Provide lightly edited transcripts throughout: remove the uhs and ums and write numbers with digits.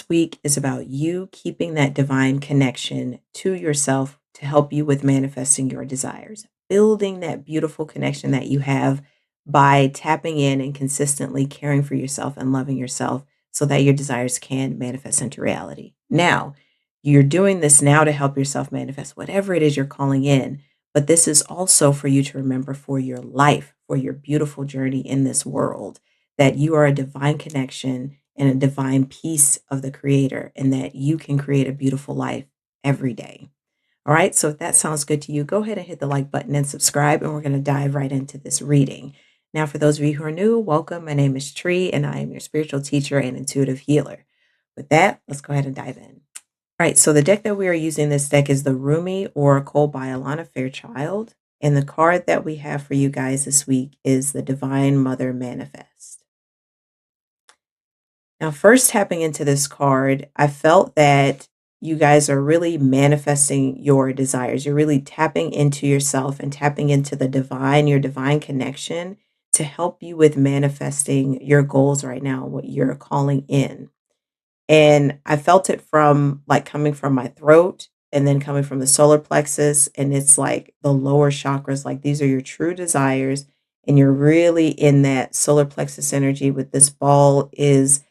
this week is about you keeping that divine connection to yourself to help you with manifesting your desires, building that beautiful connection that you have by tapping in and consistently caring for yourself and loving yourself so that your desires can manifest into reality. Now, you're doing this now to help yourself manifest whatever it is you're calling in, but this is also for you to remember for your life, for your beautiful journey in this world, that you are a divine connection and a divine piece of the creator, and that you can create a beautiful life every day. All right. So if that sounds good to you, go ahead and hit the like button and subscribe, and we're going to dive right into this reading. Now, for those of you who are new, welcome. My name is Tree, and I am your spiritual teacher and intuitive healer. With that, let's go ahead and dive in. All right. So the deck that we are using, this deck is the Rumi Oracle by Alana Fairchild. And the card that we have for you guys this week is the Divine Mother Manifest. Now, first tapping into this card, I felt that you guys are really manifesting your desires. You're really tapping into yourself and tapping into the divine, your divine connection to help you with manifesting your goals right now, what you're calling in. And I felt it from like coming from my throat and then coming from the solar plexus. And it's like the lower chakras, like these are your true desires. And you're really in that solar plexus energy with this ball is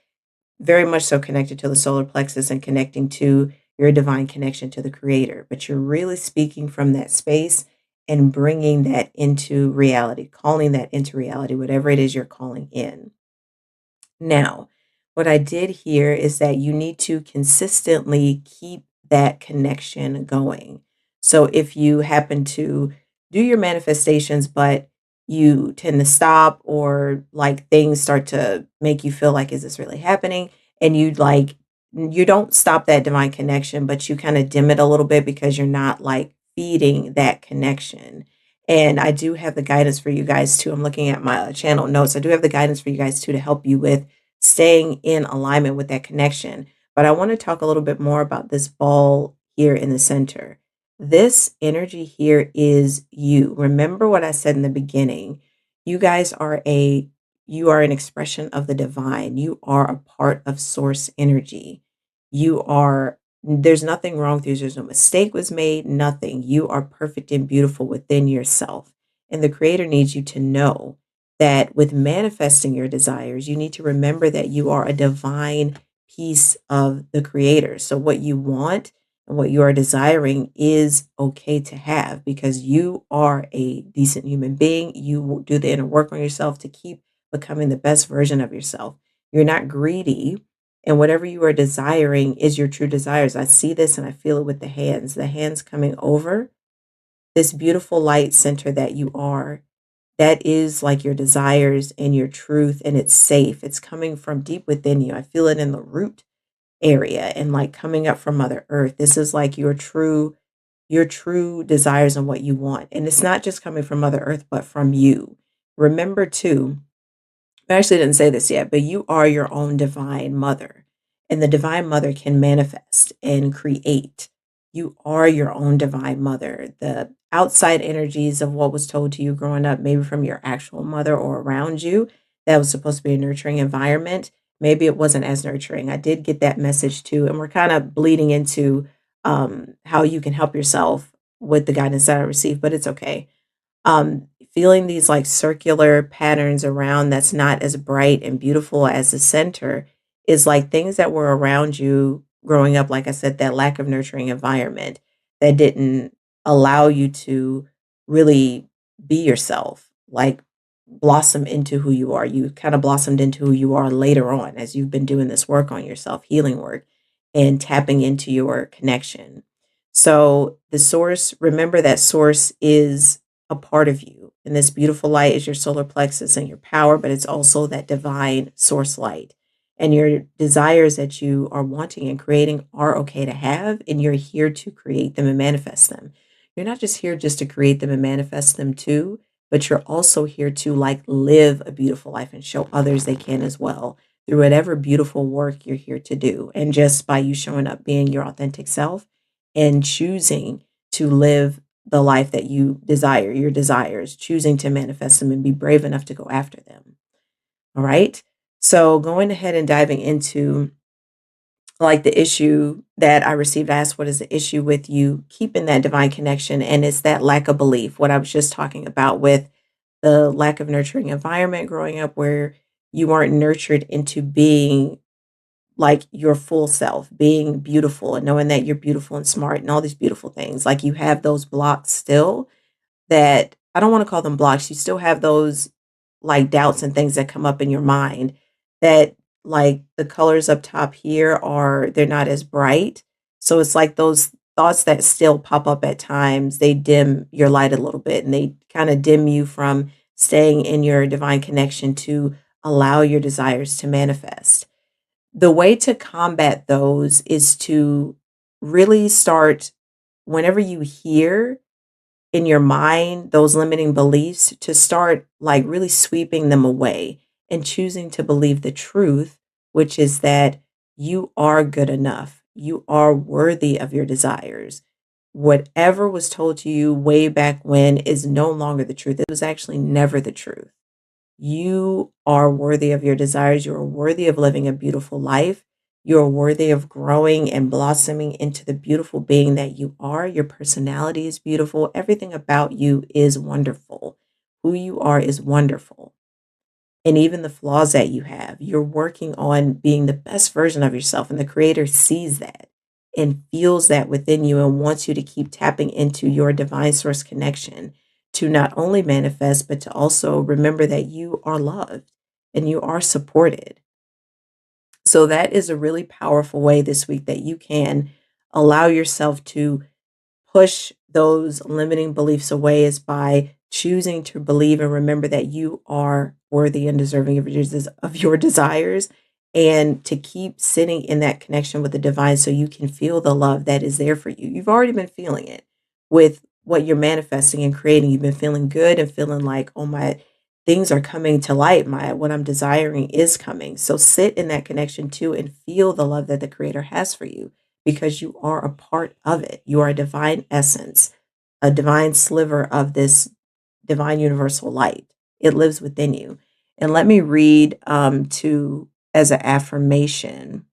very much so connected to the solar plexus and connecting to your divine connection to the creator. But you're really speaking from that space and bringing that into reality, calling that into reality, whatever it is you're calling in. Now, what I did here is that you need to consistently keep that connection going. So if you happen to do your manifestations, but you tend to stop, or like things start to make you feel like, is this really happening? And you don't stop that divine connection, but you kind of dim it a little bit because you're not like feeding that connection. And I do have the guidance for you guys too. I'm looking at my channel notes. I do have the guidance for you guys too to help you with staying in alignment with that connection. But I want to talk a little bit more about this ball here in the center. This energy here is you. Remember what I said in the beginning. You guys are you are an expression of the divine. You are a part of source energy. There's nothing wrong with you. There's no mistake was made, nothing. You are perfect and beautiful within yourself. And the creator needs you to know that with manifesting your desires, you need to remember that you are a divine piece of the creator. So what you want and what you are desiring is okay to have, because you are a decent human being. You will do the inner work on yourself to keep becoming the best version of yourself. You're not greedy, and whatever you are desiring is your true desires. I see this and I feel it with the hands coming over this beautiful light center that you are. That is like your desires and your truth, and it's safe. It's coming from deep within you. I feel it in the root area and like coming up from Mother Earth. This is like your true desires and what you want. And it's not just coming from Mother Earth, but from you. Remember too, I actually didn't say this yet, but you are your own divine mother, and the divine mother can manifest and create. You are your own divine mother. The outside energies of what was told to you growing up, maybe from your actual mother or around you, that was supposed to be a nurturing environment. Maybe it wasn't as nurturing. I did get that message too. And we're kind of bleeding into how you can help yourself with the guidance that I received, but it's okay. Feeling these like circular patterns around that's not as bright and beautiful as the center is like things that were around you growing up. Like I said, that lack of nurturing environment that didn't allow you to really be yourself, like blossom into who you are. You kind of blossomed into who you are later on as you've been doing this work on yourself, healing work, and tapping into your connection. So the source, remember that source is a part of you. And this beautiful light is your solar plexus and your power, but it's also that divine source light. And your desires that you are wanting and creating are okay to have, and you're here to create them and manifest them. You're not just here just to create them and manifest them too, but you're also here to like live a beautiful life and show others they can as well through whatever beautiful work you're here to do. And just by you showing up, being your authentic self and choosing to live the life that you desire, your desires, choosing to manifest them and be brave enough to go after them. All right. So going ahead and diving into like the issue that I received, I asked, what is the issue with you keeping that divine connection? And it's that lack of belief, what I was just talking about with the lack of nurturing environment growing up, where you weren't nurtured into being like your full self, being beautiful and knowing that you're beautiful and smart and all these beautiful things. Like you have those blocks still that I don't want to call them blocks. You still have those like doubts and things that come up in your mind that like the colors up top here are they're not as bright. So it's like those thoughts that still pop up at times, they dim your light a little bit and they kind of dim you from staying in your divine connection to allow your desires to manifest. The way to combat those is to really start whenever you hear in your mind those limiting beliefs to start like really sweeping them away and choosing to believe the truth, which is that you are good enough. You are worthy of your desires. Whatever was told to you way back when is no longer the truth. It was actually never the truth. You are worthy of your desires. You are worthy of living a beautiful life. You are worthy of growing and blossoming into the beautiful being that you are. Your personality is beautiful. Everything about you is wonderful. Who you are is wonderful. And even the flaws that you have, you're working on being the best version of yourself. And the creator sees that and feels that within you and wants you to keep tapping into your divine source connection to not only manifest, but to also remember that you are loved and you are supported. So that is a really powerful way this week that you can allow yourself to push those limiting beliefs away is by choosing to believe and remember that you are worthy and deserving of your desires and to keep sitting in that connection with the divine so you can feel the love that is there for you. You've already been feeling it with what you're manifesting and creating. You've been feeling good and feeling like, oh my, things are coming to light. My what I'm desiring is coming. So sit in that connection too and feel the love that the creator has for you because you are a part of it. You are a divine essence, a divine sliver of this divine universal light. It lives within you. And let me read to as an affirmation.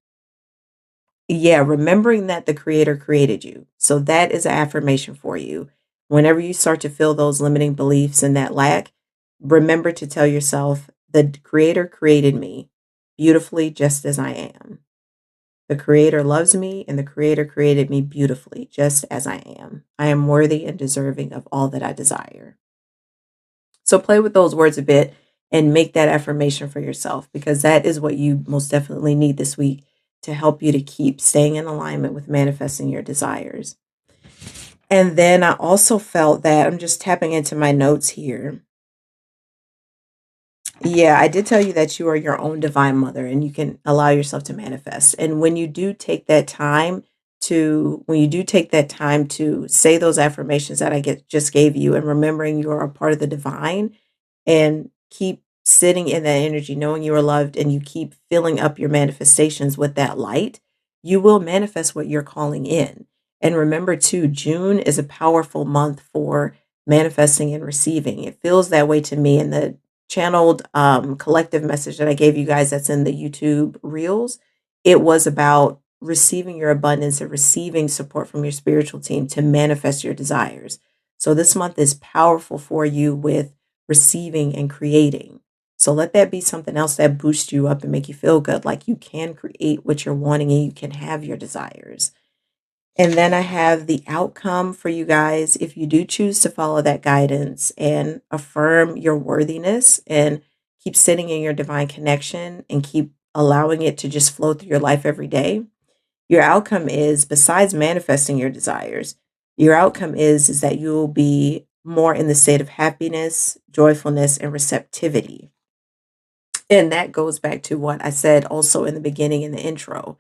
Yeah, remembering that the creator created you. So that is an affirmation for you. Whenever you start to feel those limiting beliefs and that lack, remember to tell yourself, the creator created me beautifully just as I am. The creator loves me and the creator created me beautifully just as I am. I am worthy and deserving of all that I desire. So play with those words a bit and make that affirmation for yourself because that is what you most definitely need this week to help you to keep staying in alignment with manifesting your desires. And then I also felt that I'm just tapping into my notes here. Yeah, I did tell you that you are your own divine mother and you can allow yourself to manifest. And when you do take that time to say those affirmations that just gave you and remembering you're a part of the divine and keep sitting in that energy, knowing you are loved and you keep filling up your manifestations with that light, you will manifest what you're calling in. And remember too, June is a powerful month for manifesting and receiving. It feels that way to me in the channeled collective message that I gave you guys that's in the YouTube reels. It was about receiving your abundance and receiving support from your spiritual team to manifest your desires. So this month is powerful for you with receiving and creating. So let that be something else that boosts you up and make you feel good, like you can create what you're wanting and you can have your desires. And then I have the outcome for you guys if you do choose to follow that guidance and affirm your worthiness and keep sitting in your divine connection and keep allowing it to just flow through your life every day. Your outcome is, besides manifesting your desires, your outcome is that you will be more in the state of happiness, joyfulness, and receptivity. And that goes back to what I said also in the beginning in the intro.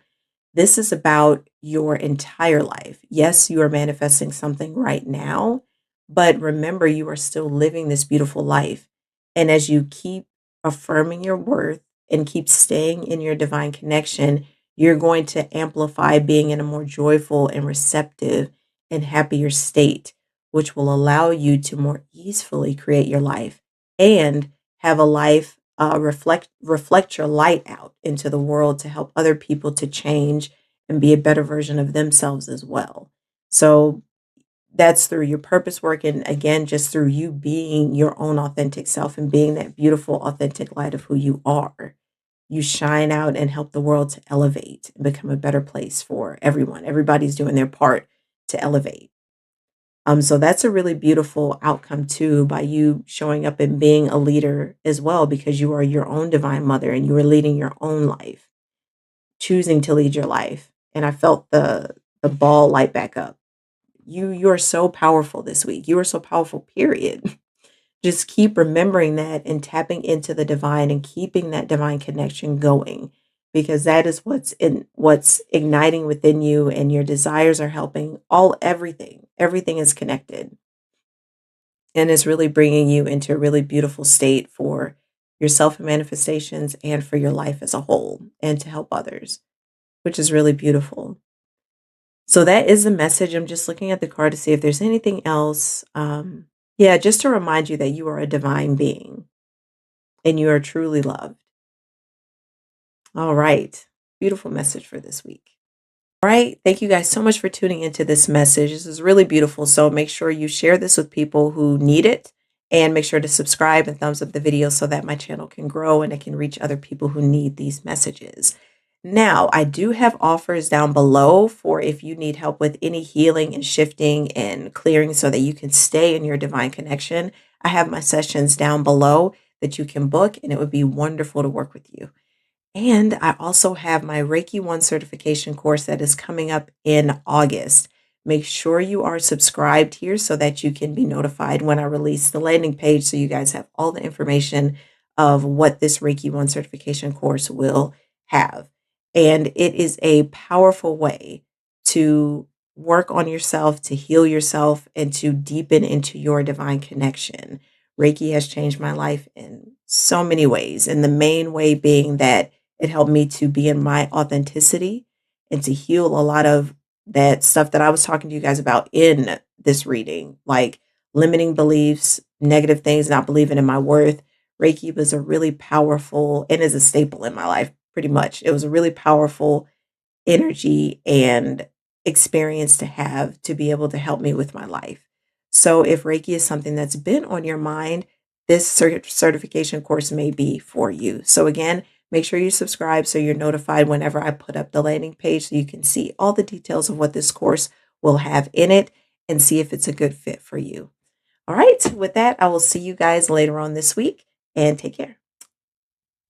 This is about your entire life. Yes, you are manifesting something right now, but remember, you are still living this beautiful life. And as you keep affirming your worth and keep staying in your divine connection, you're going to amplify being in a more joyful and receptive and happier state, which will allow you to more easily create your life and have a life reflect your light out into the world to help other people to change and be a better version of themselves as well. So that's through your purpose work. And again, just through you being your own authentic self and being that beautiful, authentic light of who you are. You shine out and help the world to elevate and become a better place for everyone. Everybody's doing their part to elevate. So that's a really beautiful outcome too, by you showing up and being a leader as well, because you are your own divine mother and you are leading your own life, choosing to lead your life. And I felt the ball light back up. You are so powerful this week. You are so powerful, period. Just keep remembering that and tapping into the divine and keeping that divine connection going, because that is what's igniting within you, and your desires are helping everything is connected, and is really bringing you into a really beautiful state for yourself and manifestations and for your life as a whole, and to help others, which is really beautiful. So that is the message. I'm just looking at the card to see if there's anything else. Yeah, just to remind you that you are a divine being and you are truly loved. All right. Beautiful message for this week. All right. Thank you guys so much for tuning into this message. This is really beautiful. So make sure you share this with people who need it, and make sure to subscribe and thumbs up the video so that my channel can grow and it can reach other people who need these messages. Now, I do have offers down below for if you need help with any healing and shifting and clearing so that you can stay in your divine connection. I have my sessions down below that you can book, and it would be wonderful to work with you. And I also have my Reiki 1 certification course that is coming up in August. Make sure you are subscribed here so that you can be notified when I release the landing page, so you guys have all the information of what this Reiki 1 certification course will have. And it is a powerful way to work on yourself, to heal yourself, and to deepen into your divine connection. Reiki has changed my life in so many ways, and the main way being that it helped me to be in my authenticity and to heal a lot of that stuff that I was talking to you guys about in this reading, like limiting beliefs, negative things, not believing in my worth. Reiki was a really powerful, and is a staple in my life, pretty much. It was a really powerful energy and experience to have, to be able to help me with my life. So if Reiki is something that's been on your mind, this certification course may be for you. So again, make sure you subscribe so you're notified whenever I put up the landing page, so you can see all the details of what this course will have in it and see if it's a good fit for you. All right, with that, I will see you guys later on this week, and take care.